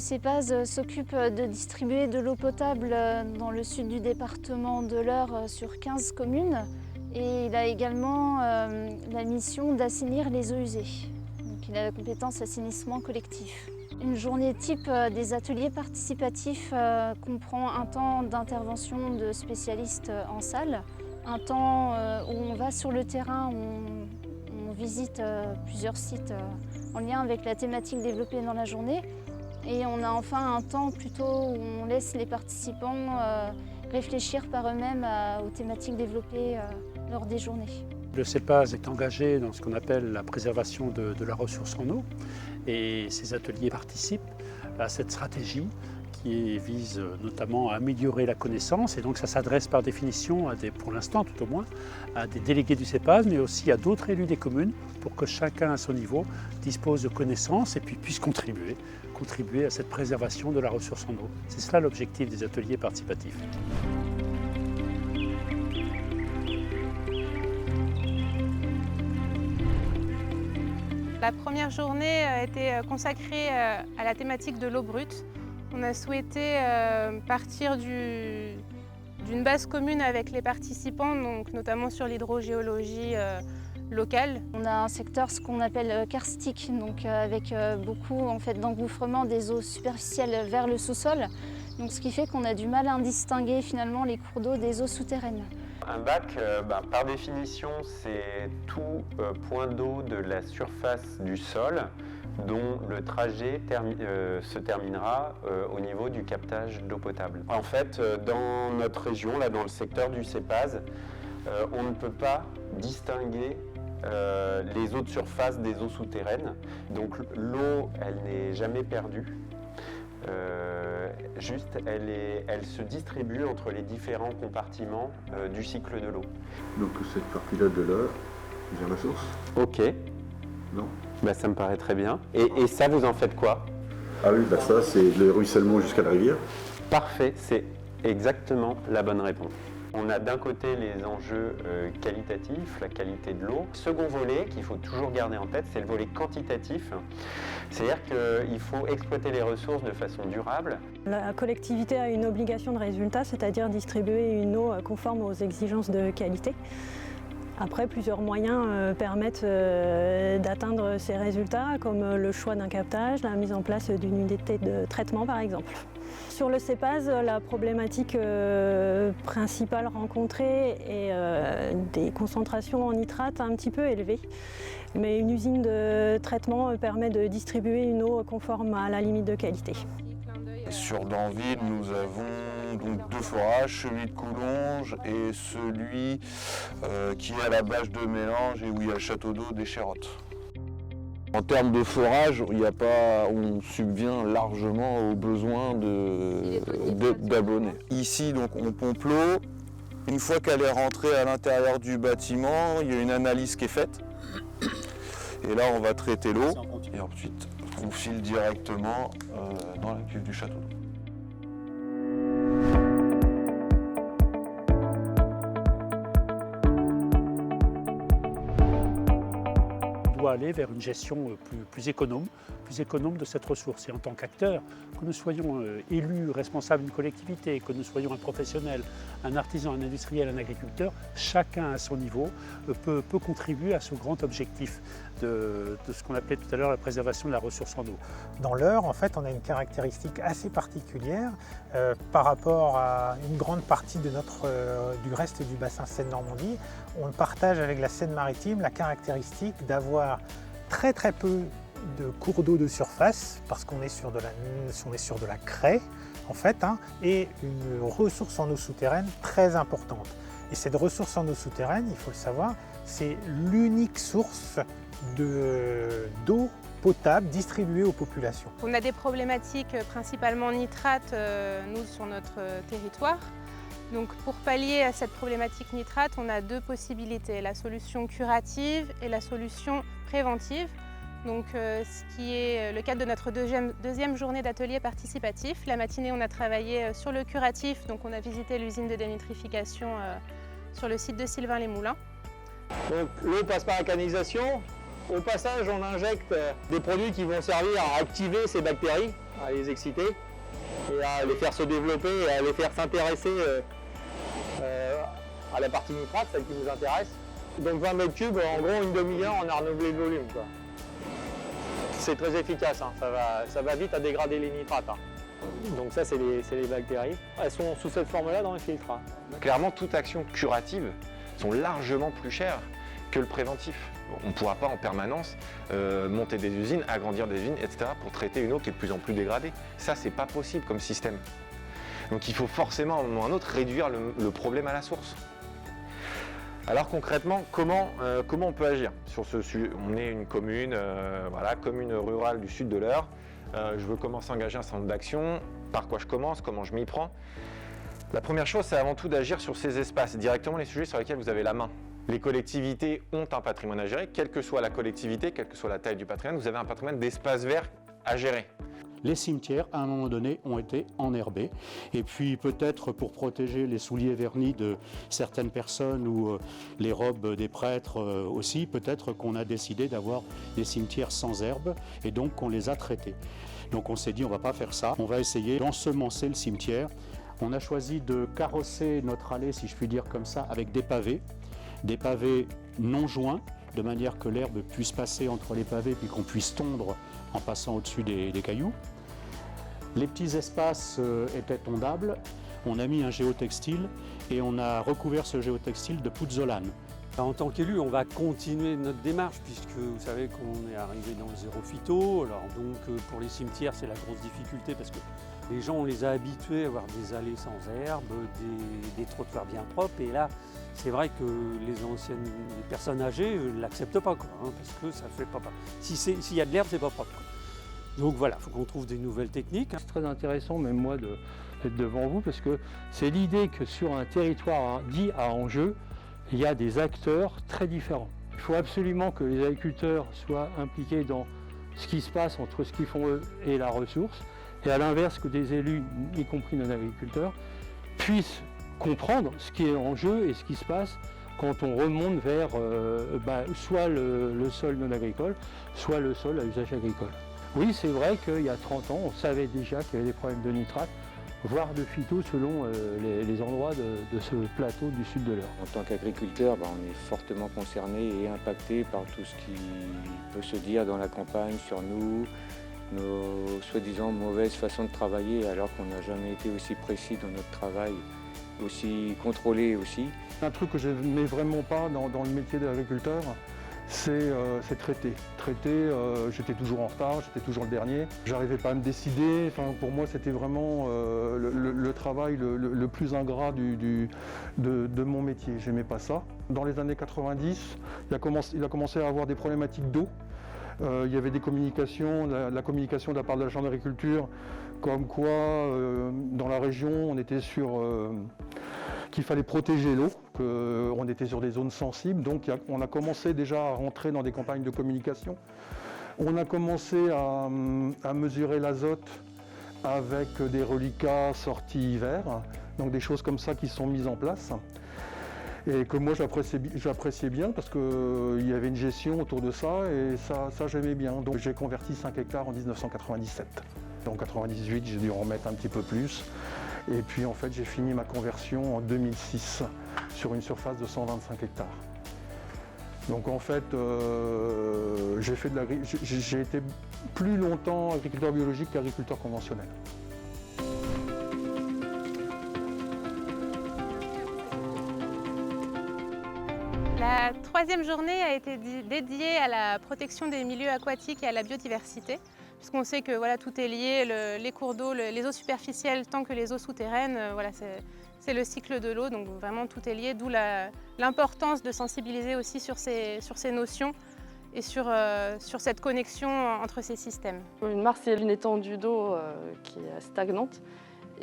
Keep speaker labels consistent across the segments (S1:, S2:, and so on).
S1: CEPAZ s'occupe de distribuer de l'eau potable dans le sud du département de l'Eure sur 15 communes. Et il a également la mission d'assainir les eaux usées. Donc il a la compétence assainissement collectif. Une journée type des ateliers participatifs comprend un temps d'intervention de spécialistes en salle, un temps où on va sur le terrain, on visite plusieurs sites en lien avec la thématique développée dans la journée. Et on a enfin un temps plutôt où on laisse les participants réfléchir par eux-mêmes aux thématiques développées lors des journées.
S2: Le CEPAZ est engagé dans ce qu'on appelle la préservation de la ressource en eau et ces ateliers participent à cette stratégie qui vise notamment à améliorer la connaissance et donc ça s'adresse par définition, pour l'instant tout au moins, à des délégués du CEPAZ mais aussi à d'autres élus des communes pour que chacun à son niveau dispose de connaissances et puis puisse contribuer à cette préservation de la ressource en eau. C'est cela l'objectif des ateliers participatifs.
S3: La première journée a été consacrée à la thématique de l'eau brute. On a souhaité partir d'une base commune avec les participants, donc notamment sur l'hydrogéologie locale.
S1: On a un secteur ce qu'on appelle karstique, donc avec beaucoup d'engouffrement des eaux superficielles vers le sous-sol. Donc ce qui fait qu'on a du mal à distinguer finalement les cours d'eau des eaux souterraines.
S4: Un bac, par définition, c'est tout point d'eau de la surface du sol dont le trajet se terminera au niveau du captage d'eau potable. En fait, dans notre région, là, dans le secteur du CEPAZ, on ne peut pas distinguer les eaux de surface des eaux souterraines. Donc l'eau, elle n'est jamais perdue. Elle se distribue entre les différents compartiments du cycle de l'eau.
S5: Donc cette partie-là de l'Eure vers la source?
S4: Ok.
S5: Non.
S4: Ça me paraît très bien. Et ça, vous en faites quoi?
S5: Ah oui, ça c'est le ruissellement jusqu'à la rivière.
S4: Parfait, c'est exactement la bonne réponse. On a d'un côté les enjeux qualitatifs, la qualité de l'eau. Second volet qu'il faut toujours garder en tête, c'est le volet quantitatif. C'est-à-dire qu'il faut exploiter les ressources de façon durable.
S6: La collectivité a une obligation de résultat, c'est-à-dire distribuer une eau conforme aux exigences de qualité. Après, plusieurs moyens permettent d'atteindre ces résultats, comme le choix d'un captage, la mise en place d'une unité de traitement par exemple. Sur le CEPAZ, la problématique principale rencontrée est des concentrations en nitrate un petit peu élevées. Mais une usine de traitement permet de distribuer une eau conforme à la limite de qualité.
S7: Sur Danville, nous avons donc deux forages, celui de Coulonges et celui qui est à la bâche de Mélange et où il y a le château d'eau des Chérottes. En termes de forage, on subvient largement aux besoins d'abonnés. Ici, donc, on pompe l'eau. Une fois qu'elle est rentrée à l'intérieur du bâtiment, il y a une analyse qui est faite. Et là, on va traiter l'eau et ensuite on file directement dans la cuve du château.
S2: On doit aller vers une gestion plus économe de cette ressource. Et en tant qu'acteur, que nous soyons élus, responsables d'une collectivité, que nous soyons un professionnel, un artisan, un industriel, un agriculteur, chacun à son niveau peut contribuer à ce grand objectif de ce qu'on appelait tout à l'heure la préservation de la ressource en eau.
S8: Dans l'Eure, en fait, on a une caractéristique assez particulière par rapport à une grande partie du reste du bassin Seine-Normandie. On partage avec la Seine-Maritime la caractéristique d'avoir très peu de cours d'eau de surface, parce qu'on est sur de la craie, en fait, et une ressource en eau souterraine très importante. Et cette ressource en eau souterraine, il faut le savoir, c'est l'unique source d'eau potable distribuée aux populations.
S3: On a des problématiques principalement nitrate, nous, sur notre territoire. Donc pour pallier à cette problématique nitrate, on a deux possibilités, la solution curative et la solution préventive. Donc, ce qui est le cadre de notre deuxième journée d'atelier participatif. La matinée, on a travaillé sur le curatif, donc on a visité l'usine de dénitrification sur le site de Sylvain-les-Moulins.
S9: Donc l'eau passe par la canalisation. Au passage, on injecte des produits qui vont servir à activer ces bactéries, à les exciter et à les faire se développer et à les faire s'intéresser à la partie nitrate, celle qui nous intéresse. Donc 20 mètres cubes, en gros une demi-heure, on a renouvelé le volume, quoi. C'est très efficace, hein. Ça va vite à dégrader les nitrates, hein. Donc ça, c'est les bactéries. Elles sont sous cette forme-là dans les filtres, hein.
S10: Clairement, toute action curative sont largement plus chères que le préventif. On ne pourra pas en permanence monter des usines, agrandir des usines, etc. pour traiter une eau qui est de plus en plus dégradée. Ça, c'est pas possible comme système. Donc il faut forcément, à un moment ou à un autre, réduire le problème à la source. Alors concrètement, comment on peut agir sur ce sujet? On est une commune, commune rurale du sud de l'Eure. Je veux commencer à engager un certain nombre d'actions. Par quoi je commence? Comment je m'y prends? La première chose, c'est avant tout d'agir sur ces espaces, directement les sujets sur lesquels vous avez la main. Les collectivités ont un patrimoine à gérer, quelle que soit la collectivité, quelle que soit la taille du patrimoine, vous avez un patrimoine d'espaces verts à gérer.
S2: Les cimetières, à un moment donné, ont été enherbés. Et puis peut-être pour protéger les souliers vernis de certaines personnes ou les robes des prêtres aussi, peut-être qu'on a décidé d'avoir des cimetières sans herbe et donc qu'on les a traités. Donc on s'est dit on ne va pas faire ça, on va essayer d'ensemencer le cimetière. On a choisi de carrosser notre allée, si je puis dire comme ça, avec des pavés non joints, de manière que l'herbe puisse passer entre les pavés puis qu'on puisse tondre en passant au-dessus des cailloux. Les petits espaces étaient tondables. On a mis un géotextile et on a recouvert ce géotextile de pouzzolane.
S11: En tant qu'élu, on va continuer notre démarche puisque vous savez qu'on est arrivé dans le zéro phyto. Alors donc pour les cimetières, c'est la grosse difficulté parce que les gens, on les a habitués à avoir des allées sans herbe, des trottoirs bien propres. Et là, c'est vrai que les personnes âgées ne l'acceptent pas, quoi, hein, parce que ça fait pas. S'il y a de l'herbe, c'est pas propre, quoi. Donc voilà, il faut qu'on trouve des nouvelles techniques.
S12: C'est très intéressant, même moi, d'être devant vous, parce que c'est l'idée que sur un territoire dit à enjeu, il y a des acteurs très différents. Il faut absolument que les agriculteurs soient impliqués dans ce qui se passe entre ce qu'ils font eux et la ressource, et à l'inverse que des élus, y compris non-agriculteurs, puissent comprendre ce qui est en jeu et ce qui se passe quand on remonte vers soit le sol non agricole, soit le sol à usage agricole. Oui, c'est vrai qu'il y a 30 ans, on savait déjà qu'il y avait des problèmes de nitrate, voire de phyto selon les endroits de ce plateau du sud de l'Eure.
S13: En tant qu'agriculteur, on est fortement concerné et impacté par tout ce qui peut se dire dans la campagne sur nous, nos soi-disant mauvaises façons de travailler alors qu'on n'a jamais été aussi précis dans notre travail, aussi contrôlé aussi.
S12: Un truc que je n'aimais vraiment pas dans le métier d'agriculteur, c'est traiter. J'étais toujours en retard, j'étais toujours le dernier. J'arrivais pas à me décider. Enfin, pour moi, c'était vraiment le travail le plus ingrat de mon métier. J'aimais pas ça. Dans les années 90, il a commencé à avoir des problématiques d'eau. Il y avait des communications, la communication de la part de la Chambre d'agriculture, comme quoi dans la région, on était sur qu'il fallait protéger l'eau, qu'on était sur des zones sensibles. Donc on a commencé déjà à rentrer dans des campagnes de communication. On a commencé à mesurer l'azote avec des reliquats sortis hiver, donc des choses comme ça qui sont mises en place. Et que moi j'appréciais bien parce qu'il y avait une gestion autour de ça et ça j'aimais bien. Donc j'ai converti 5 hectares en 1997. En 1998 j'ai dû en remettre un petit peu plus. Et puis en fait j'ai fini ma conversion en 2006 sur une surface de 125 hectares. Donc en fait j'ai été plus longtemps agriculteur biologique qu'agriculteur conventionnel.
S3: La troisième journée a été dédiée à la protection des milieux aquatiques et à la biodiversité, puisqu'on sait que voilà, tout est lié, les cours d'eau, les eaux superficielles, tant que les eaux souterraines, voilà, c'est le cycle de l'eau, donc vraiment tout est lié, d'où l'importance de sensibiliser aussi sur ces notions et sur cette connexion entre ces systèmes.
S14: Une mare, c'est une étendue d'eau qui est stagnante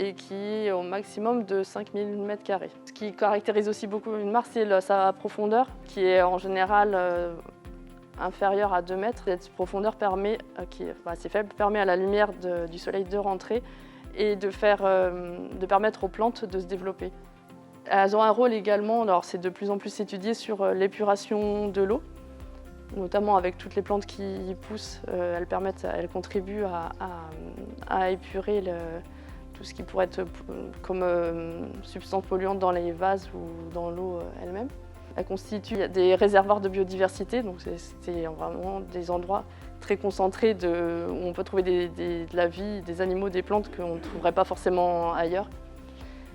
S14: et qui est au maximum de 5000 m². Ce qui caractérise aussi beaucoup une mare, c'est sa profondeur, qui est en général inférieure à 2 mètres. Cette profondeur permet, qui est assez faible, permet à la lumière du soleil de rentrer et de permettre aux plantes de se développer. Elles ont un rôle également, alors c'est de plus en plus étudié sur l'épuration de l'eau. notamment avec toutes les plantes qui y poussent, elles contribuent à épurer tout ce qui pourrait être comme substances polluantes dans les vases ou dans l'eau elle-même. Elles constituent des réservoirs de biodiversité, donc c'est vraiment des endroits très concentrés où on peut trouver de la vie, des animaux, des plantes qu'on ne trouverait pas forcément ailleurs.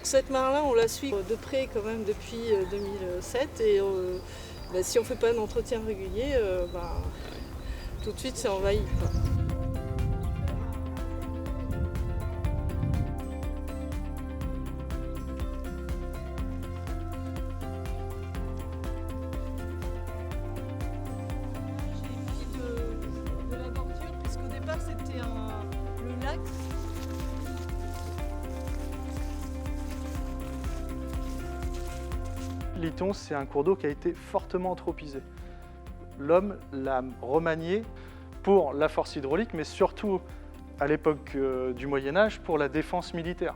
S15: Cette mare-là, on la suit de près quand même depuis 2007 et si on ne fait pas un entretien régulier, tout de suite c'est envahi, quoi. C'était le lac.
S16: L'Iton, c'est un cours d'eau qui a été fortement anthropisé. L'homme l'a remanié pour la force hydraulique, mais surtout à l'époque du Moyen-Âge pour la défense militaire.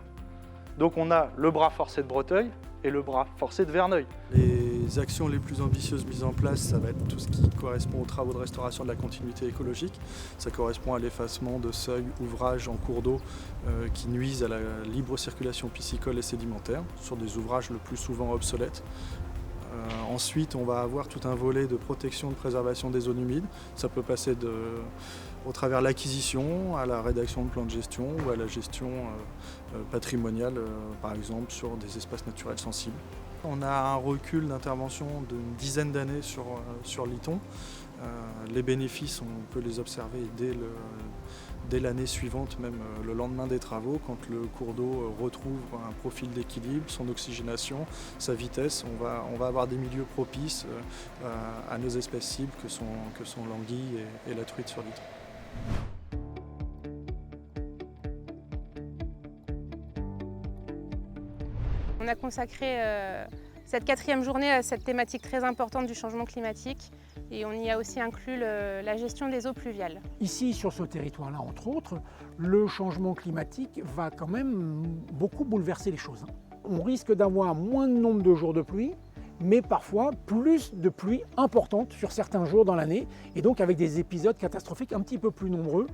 S16: Donc on a le bras forcé de Breteuil et le bras forcé de Verneuil.
S12: Les actions les plus ambitieuses mises en place, ça va être tout ce qui correspond aux travaux de restauration de la continuité écologique. Ça correspond à l'effacement de seuils, ouvrages en cours d'eau qui nuisent à la libre circulation piscicole et sédimentaire, sur des ouvrages le plus souvent obsolètes. Ensuite, on va avoir tout un volet de protection, de préservation des zones humides. Ça peut passer au travers de l'acquisition, à la rédaction de plans de gestion ou à la gestion patrimoniale, par exemple, sur des espaces naturels sensibles. On a un recul d'intervention d'une dizaine d'années sur l'Iton. Les bénéfices, on peut les observer dès l'année suivante, même le lendemain des travaux, quand le cours d'eau retrouve un profil d'équilibre, son oxygénation, sa vitesse. On va avoir des milieux propices à nos espèces cibles que sont l'anguille et la truite sur l'Iton.
S3: On a consacré cette 4e journée à cette thématique très importante du changement climatique et on y a aussi inclus la gestion des eaux pluviales.
S17: Ici, sur ce territoire-là, entre autres, le changement climatique va quand même beaucoup bouleverser les choses. On risque d'avoir moins de nombre de jours de pluie, mais parfois plus de pluie importante sur certains jours dans l'année, et donc avec des épisodes catastrophiques un petit peu plus nombreux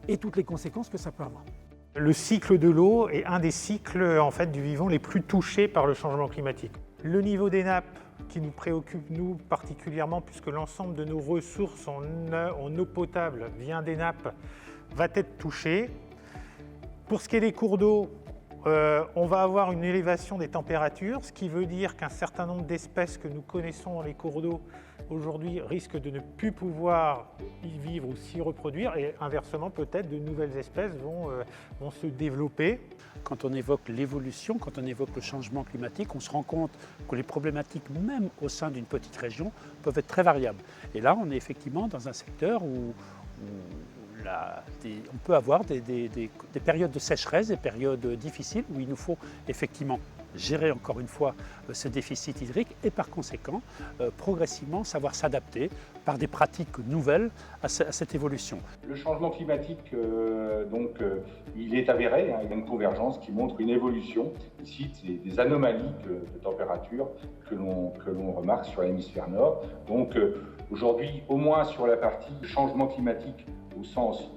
S17: et toutes les conséquences que ça peut avoir.
S8: Le cycle de l'eau est un des cycles du vivant les plus touchés par le changement climatique. Le niveau des nappes qui nous préoccupe nous particulièrement, puisque l'ensemble de nos ressources en eau potable vient des nappes, va être touché. Pour ce qui est des cours d'eau, on va avoir une élévation des températures, ce qui veut dire qu'un certain nombre d'espèces que nous connaissons dans les cours d'eau aujourd'hui risquent de ne plus pouvoir y vivre ou s'y reproduire, et inversement peut-être de nouvelles espèces vont se développer.
S2: Quand on évoque l'évolution, quand on évoque le changement climatique, on se rend compte que les problématiques, même au sein d'une petite région, peuvent être très variables. Et là, on est effectivement dans un secteur où on peut avoir des périodes de sécheresse, des périodes difficiles où il nous faut effectivement gérer encore une fois ce déficit hydrique et par conséquent progressivement savoir s'adapter par des pratiques nouvelles à cette évolution.
S18: Le changement climatique, il est avéré, il y a une convergence qui montre une évolution. Ici, c'est des anomalies de température que l'on remarque sur l'hémisphère nord. Donc aujourd'hui, au moins sur la partie changement climatique au sens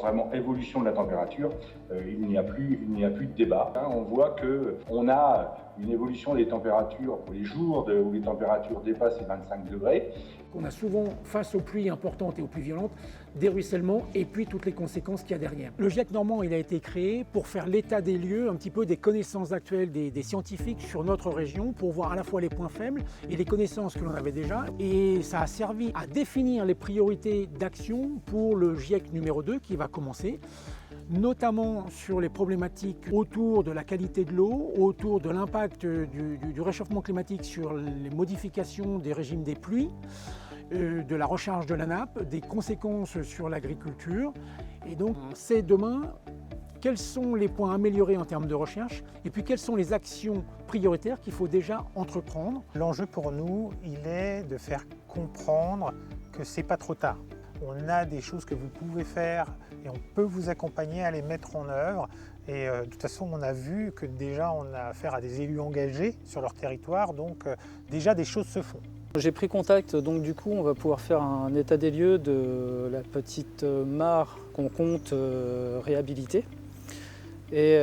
S18: vraiment évolution de la température, il n'y a plus de débat. On voit qu'on a une évolution des températures pour les jours où les températures dépassent les 25 degrés.
S17: On a souvent, face aux pluies importantes et aux pluies violentes, des ruissellements et puis toutes les conséquences qu'il y a derrière. Le GIEC normand, il a été créé pour faire l'état des lieux, un petit peu des connaissances actuelles des scientifiques sur notre région, pour voir à la fois les points faibles et les connaissances que l'on avait déjà. Et ça a servi à définir les priorités d'action pour le GIEC numéro 2 qui va commencer, notamment sur les problématiques autour de la qualité de l'eau, autour de l'impact du réchauffement climatique sur les modifications des régimes des pluies, de la recharge de la nappe, des conséquences sur l'agriculture. Et donc, c'est demain quels sont les points améliorés en termes de recherche et puis quelles sont les actions prioritaires qu'il faut déjà entreprendre.
S8: L'enjeu pour nous, il est de faire comprendre que c'est pas trop tard. On a des choses que vous pouvez faire et on peut vous accompagner à les mettre en œuvre. Et de toute façon, on a vu que déjà on a affaire à des élus engagés sur leur territoire, donc déjà des choses se font.
S19: J'ai pris contact, donc du coup on va pouvoir faire un état des lieux de la petite mare qu'on compte réhabiliter. Et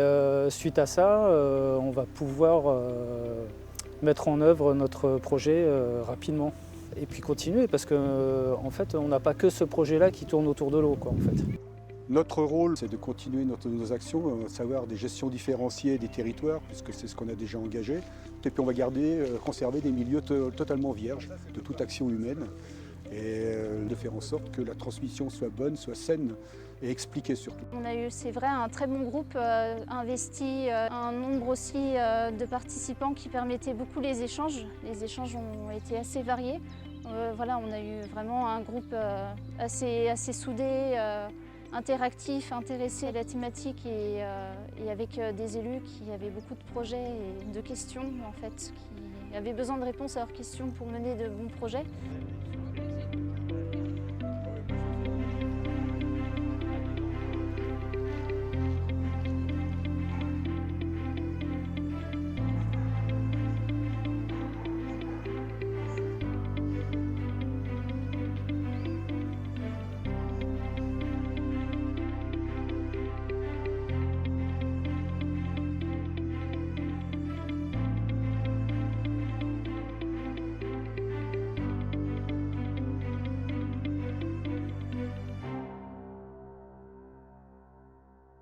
S19: suite à ça, on va pouvoir mettre en œuvre notre projet rapidement. Et puis continuer, parce qu'en fait on n'a pas que ce projet-là qui tourne autour de l'eau, en fait.
S20: Notre rôle, c'est de continuer nos actions, à savoir des gestions différenciées des territoires, puisque c'est ce qu'on a déjà engagé. Et puis on va conserver des milieux totalement vierges de toute action humaine et de faire en sorte que la transmission soit bonne, soit saine et expliquée surtout.
S1: On a eu, c'est vrai, un très bon groupe investi, un nombre aussi de participants qui permettait beaucoup les échanges. Les échanges ont été assez variés. Voilà, on a eu vraiment un groupe assez soudé, interactif, intéressé à la thématique et avec des élus qui avaient beaucoup de projets et de questions en fait, qui avaient besoin de réponses à leurs questions pour mener de bons projets.